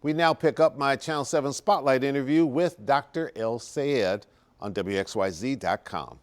We now pick up my Channel 7 Spotlight interview with Dr. El Sayed on WXYZ.com.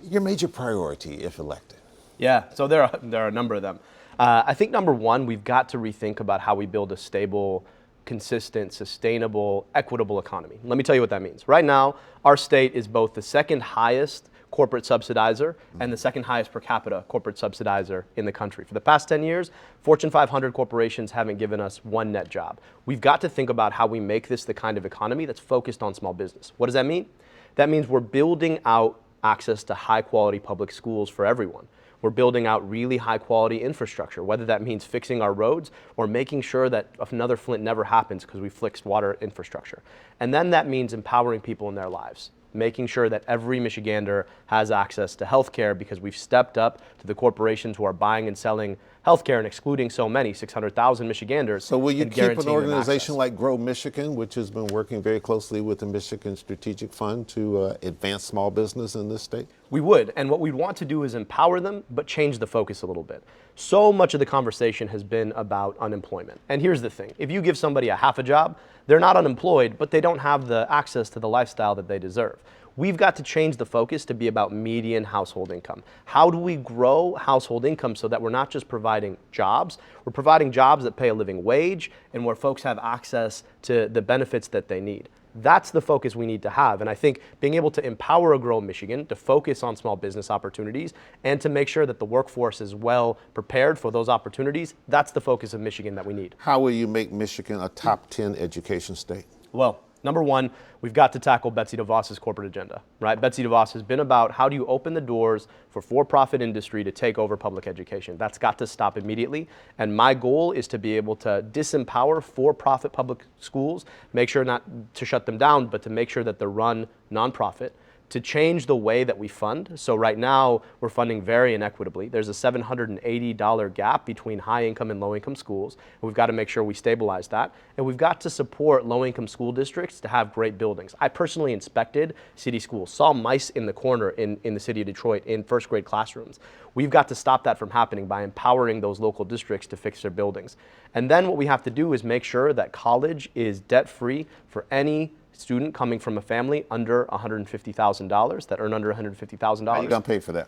Your major priority if elected? Yeah, so there are a number of them. I think number one, we've got to rethink about how we build a stable, consistent, sustainable, equitable economy. Let me tell you what that means. Right now, our state is both the second highest corporate subsidizer and the second highest per capita corporate subsidizer in the country. For the past 10 years, Fortune 500 corporations haven't given us one net job. We've got to think about how we make this the kind of economy that's focused on small business. What does that mean? That means we're building out access to high quality public schools for everyone. We're building out really high quality infrastructure, whether that means fixing our roads or making sure that another Flint never happens because we fixed water infrastructure. And then that means empowering people in their lives, making sure that every Michigander has access to healthcare because we've stepped up to the corporations who are buying and selling healthcare and excluding so many, 600,000 Michiganders. So will you keep an organization like Grow Michigan, which has been working very closely with the Michigan Strategic Fund to advance small business in this state? We would, and what we'd want to do is empower them, but change the focus a little bit. So much of the conversation has been about unemployment. And here's the thing, if you give somebody a half a job, they're not unemployed, but they don't have the access to the lifestyle that they deserve. We've got to change the focus to be about median household income. How do we grow household income so that we're not just providing jobs, we're providing jobs that pay a living wage and where folks have access to the benefits that they need. That's the focus we need to have. And I think being able to empower a Grow Michigan to focus on small business opportunities and to make sure that the workforce is well prepared for those opportunities, that's the focus of Michigan that we need. How will you make Michigan a top 10 education state? Well, number one, we've got to tackle Betsy DeVos's corporate agenda, right? Betsy DeVos has been about how do you open the doors for-profit industry to take over public education. That's got to stop immediately. And my goal is to be able to disempower for-profit public schools, make sure not to shut them down, but to make sure that they're run nonprofit, to change the way that we fund. So right now, we're funding very inequitably. There's a $780 gap between high income and low income schools. We've got to make sure we stabilize that. And we've got to support low income school districts to have great buildings. I personally inspected city schools, saw mice in the corner in the city of Detroit in first grade classrooms. We've got to stop that from happening by empowering those local districts to fix their buildings. And then what we have to do is make sure that college is debt free for any student coming from a family under $150,000 that earn under $150,000. How are you going to pay for that?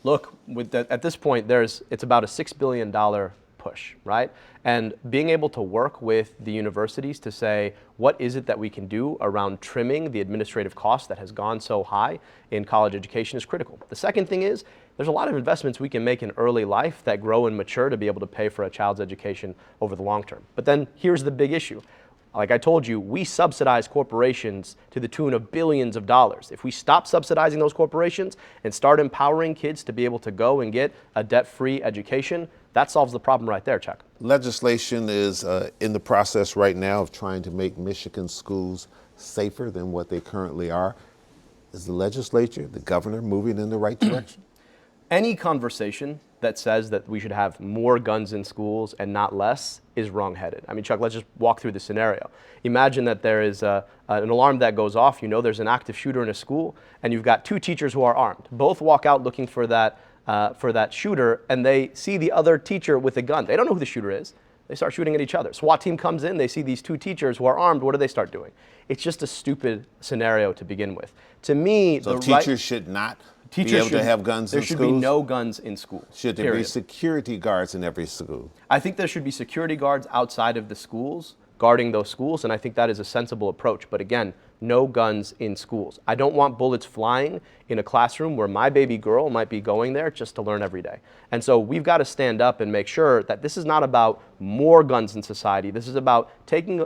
Look, at this point, it's about a $6 billion push, right? And being able to work with the universities to say, what is it that we can do around trimming the administrative cost that has gone so high in college education is critical. The second thing is, there's a lot of investments we can make in early life that grow and mature to be able to pay for a child's education over the long term. But then here's the big issue. Like I told you, we subsidize corporations to the tune of billions of dollars. If we stop subsidizing those corporations and start empowering kids to be able to go and get a debt-free education, that solves the problem right there, Chuck. Legislation is in the process right now of trying to make Michigan schools safer than what they currently are. Is the legislature, the governor, moving in the right direction? Any conversation that says that we should have more guns in schools and not less is wrong-headed. I mean, Chuck, let's just walk through the scenario. Imagine that there is an alarm that goes off, you know there's an active shooter in a school, and you've got two teachers who are armed. Both walk out looking for that shooter, and they see the other teacher with a gun. They don't know who the shooter is. They start shooting at each other. SWAT team comes in, they see these two teachers who are armed, what do they start doing? It's just a stupid scenario to begin with. To me, so teachers should not be able to have guns in schools? There should be no guns in schools. Should there be security guards in every school? I think there should be security guards outside of the schools guarding those schools, and I think that is a sensible approach. But again, no guns in schools. I don't want bullets flying in a classroom where my baby girl might be going there just to learn every day. And so we've got to stand up and make sure that this is not about more guns in society. This is about taking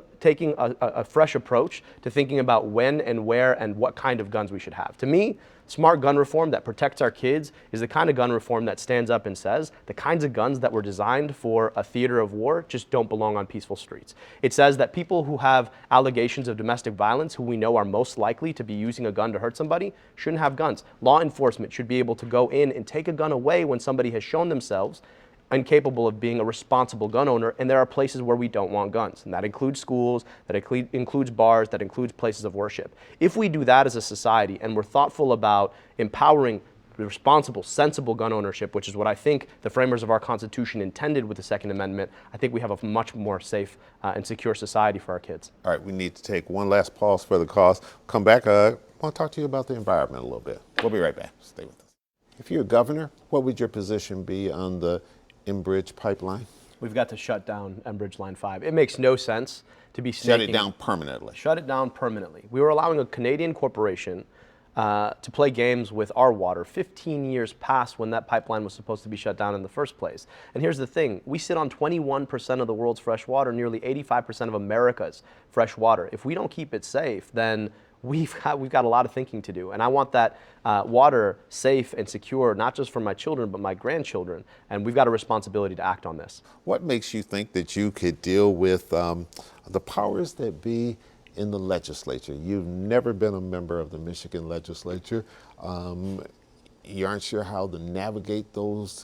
a fresh approach to thinking about when and where and what kind of guns we should have. To me, smart gun reform that protects our kids is the kind of gun reform that stands up and says the kinds of guns that were designed for a theater of war just don't belong on peaceful streets. It says that people who have allegations of domestic violence, who we know are most likely to be using a gun to hurt somebody, shouldn't have guns. Law enforcement should be able to go in and take a gun away when somebody has shown themselves incapable of being a responsible gun owner, and there are places where we don't want guns, and that includes schools, that includes bars, that includes places of worship. If we do that as a society and we're thoughtful about empowering responsible, sensible gun ownership, which is what I think the framers of our Constitution intended with the Second Amendment, I think we have a much more safe and secure society for our kids. All right, we need to take one last pause for the cause. Come back. I want to talk to you about the environment a little bit. We'll be right back. Stay with us. If you're a governor, what would your position be on the Enbridge pipeline? We've got to shut down Enbridge Line 5. It makes no sense to be Shut it down permanently. Shut it down permanently. We were allowing a Canadian corporation to play games with our water 15 years past when that pipeline was supposed to be shut down in the first place. And here's the thing, we sit on 21% of the world's fresh water, nearly 85% of America's fresh water. If we don't keep it safe, then we've got a lot of thinking to do. And I want that water safe and secure, not just for my children, but my grandchildren. And we've got a responsibility to act on this. What makes you think that you could deal with the powers that be in the legislature? You've never been a member of the Michigan legislature. You aren't sure how to navigate those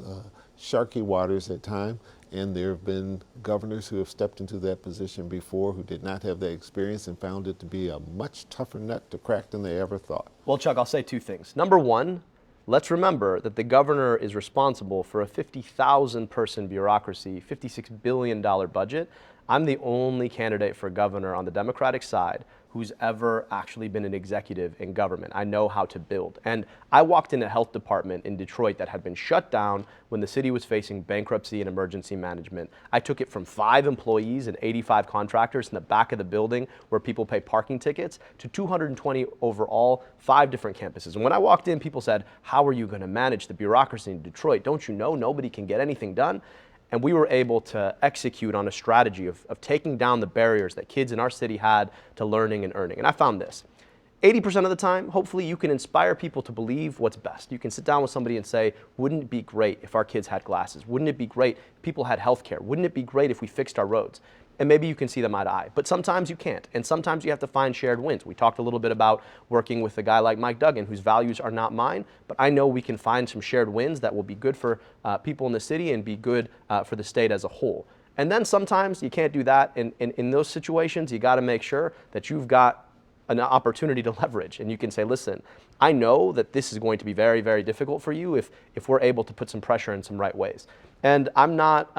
sharky waters at times. And there have been governors who have stepped into that position before who did not have that experience and found it to be a much tougher nut to crack than they ever thought. Well, Chuck, I'll say two things. Number one, let's remember that the governor is responsible for a 50,000 person bureaucracy, $56 billion budget. I'm the only candidate for governor on the Democratic side who's ever actually been an executive in government. I know how to build. And I walked in a health department in Detroit that had been shut down when the city was facing bankruptcy and emergency management. I took it from 5 employees and 85 contractors in the back of the building where people pay parking tickets to 220 overall, 5 different campuses. And when I walked in, people said, how are you going to manage the bureaucracy in Detroit? Don't you know nobody can get anything done? And we were able to execute on a strategy of taking down the barriers that kids in our city had to learning and earning. And I found this. 80% of the time, hopefully you can inspire people to believe what's best. You can sit down with somebody and say, wouldn't it be great if our kids had glasses? Wouldn't it be great if people had health care? Wouldn't it be great if we fixed our roads? And maybe you can see them eye to eye. But sometimes you can't. And sometimes you have to find shared wins. We talked a little bit about working with a guy like Mike Duggan, whose values are not mine, but I know we can find some shared wins that will be good for people in the city and be good for the state as a whole. And then sometimes you can't do that. And in those situations, you got to make sure that you've got an opportunity to leverage. And you can say, listen, I know that this is going to be very, very difficult for you if we're able to put some pressure in some right ways. And I'm not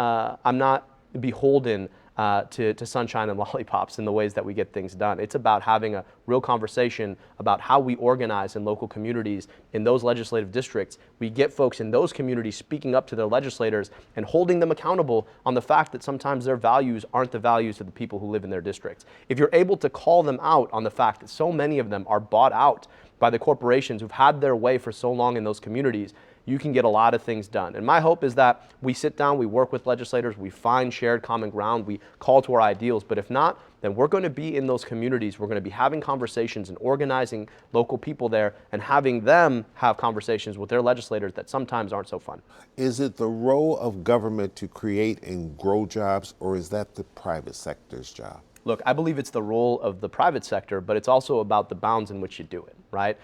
beholden to sunshine and lollipops in the ways that we get things done. It's about having a real conversation about how we organize in local communities in those legislative districts. We get folks in those communities speaking up to their legislators and holding them accountable on the fact that sometimes their values aren't the values of the people who live in their districts. If you're able to call them out on the fact that so many of them are bought out by the corporations who've had their way for so long in those communities, you can get a lot of things done. And my hope is that we sit down, we work with legislators, we find shared common ground, we call to our ideals. But if not, then we're going to be in those communities. We're going to be having conversations and organizing local people there and having them have conversations with their legislators that sometimes aren't so fun. Is it the role of government to create and grow jobs, or is that the private sector's job? Look, I believe it's the role of the private sector, but it's also about the bounds in which you do it, right?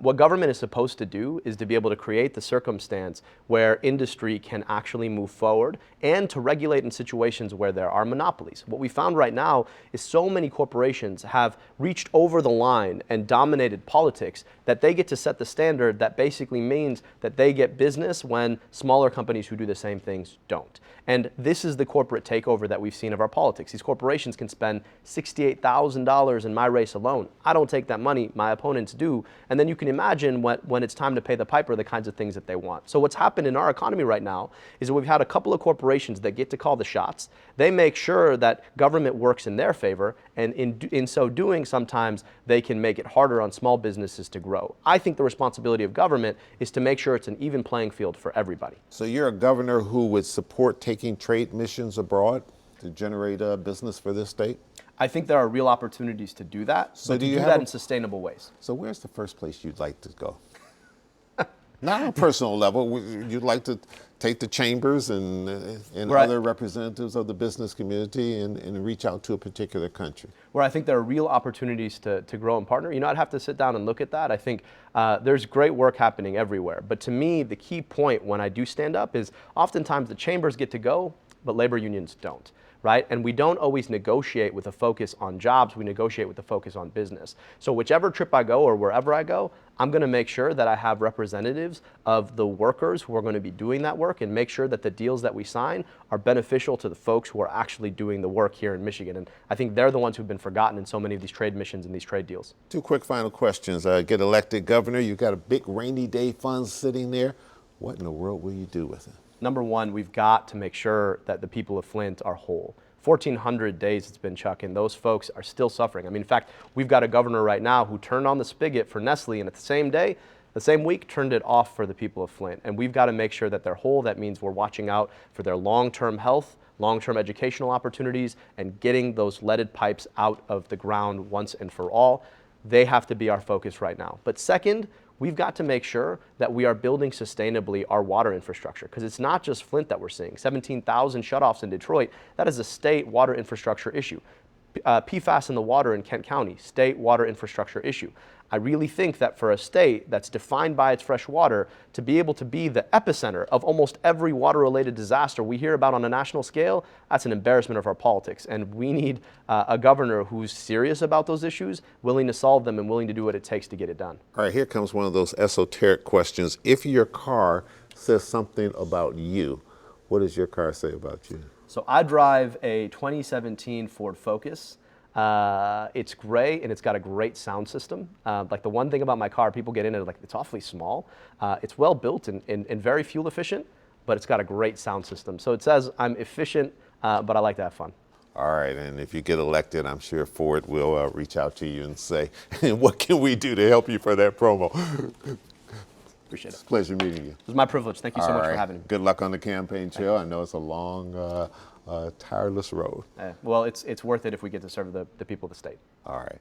What government is supposed to do is to be able to create the circumstance where industry can actually move forward and to regulate in situations where there are monopolies. What we found right now is so many corporations have reached over the line and dominated politics that they get to set the standard that basically means that they get business when smaller companies who do the same things don't. And this is the corporate takeover that we've seen of our politics. These corporations can spend $68,000 in my race alone. I don't take that money, my opponents do. And then you can imagine when it's time to pay the piper the kinds of things that they want. So what's happened in our economy right now is that we've had a couple of corporations that get to call the shots. They make sure that government works in their favor, and in so doing, sometimes they can make it harder on small businesses to grow. I think the responsibility of government is to make sure it's an even playing field for everybody. So you're a governor who would support taking trade missions abroad to generate business for this state? I think there are real opportunities to do that, So but do to you do have that a- in sustainable ways. So where's the first place you'd like to go? Not on a personal level. You'd like to take the chambers and Right. other representatives of the business community and reach out to a particular country. Where I think there are real opportunities to grow and partner. You know, I'd have to sit down and look at that. I think there's great work happening everywhere. But to me, the key point when I do stand up is oftentimes the chambers get to go, but labor unions don't. right? And we don't always negotiate with a focus on jobs, we negotiate with a focus on business. So whichever trip I go or wherever I go, I'm going to make sure that I have representatives of the workers who are going to be doing that work and make sure that the deals that we sign are beneficial to the folks who are actually doing the work here in Michigan. And I think they're the ones who've been forgotten in so many of these trade missions and these trade deals. Two quick final questions. Get elected governor, you've got a big rainy day fund sitting there. What in the world will you do with it? Number one, we've got to make sure that the people of Flint are whole. 1,400 days it's been, Chuck, and those folks are still suffering. I mean, in fact, we've got a governor right now who turned on the spigot for Nestle, and at the same day, the same week, turned it off for the people of Flint. And we've got to make sure that they're whole. That means we're watching out for their long-term health, long-term educational opportunities, and getting those leaded pipes out of the ground once and for all. They have to be our focus right now. But second, we've got to make sure that we are building sustainably our water infrastructure, because it's not just Flint that we're seeing. 17,000 shutoffs in Detroit, that is a state water infrastructure issue. PFAS in the water in Kent County, state water infrastructure issue. I really think that for a state that's defined by its fresh water to be able to be the epicenter of almost every water-related disaster we hear about on a national scale, that's an embarrassment of our politics. And we need a governor who's serious about those issues, willing to solve them, and willing to do what it takes to get it done. All right, here comes one of those esoteric questions. If your car says something about you, what does your car say about you? So I drive a 2017 Ford Focus. It's gray and it's got a great sound system. Like the one thing about my car, people get in it, like it's awfully small. It's well built and very fuel efficient, but it's got a great sound system. So it says I'm efficient, but I like to have fun. All right, and if you get elected, I'm sure Ford will reach out to you and say, what can we do to help you for that promo? Appreciate it. It's a pleasure meeting you. It was my privilege. Thank you so much for having me. Good luck on the campaign trail. I know it's a long, tireless road. Well, it's worth it if we get to serve the people of the state. All right.